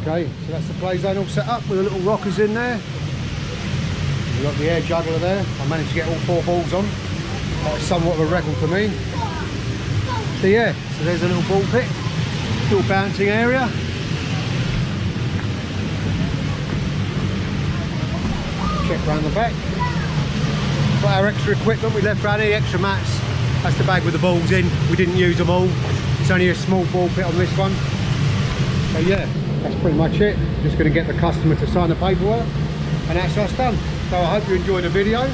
Okay, so that's the play zone all set up with the little rockers in there. We've got the air juggler there. I managed to get all 4 balls on. That was somewhat of a record for me. So yeah, so there's a little ball pit, little bouncing area. Check around the back. Got our extra equipment we left around here, extra mats. That's the bag with the balls in. We didn't use them all. It's only a small ball pit on this one. So yeah, that's pretty much it. Just going to get the customer to sign the paperwork and that's us done. So I hope you enjoyed the video.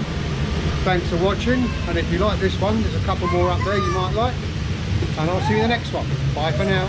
Thanks for watching, and if you like this one, there's a couple more up there you might like, and I'll see you in the next one. Bye for now.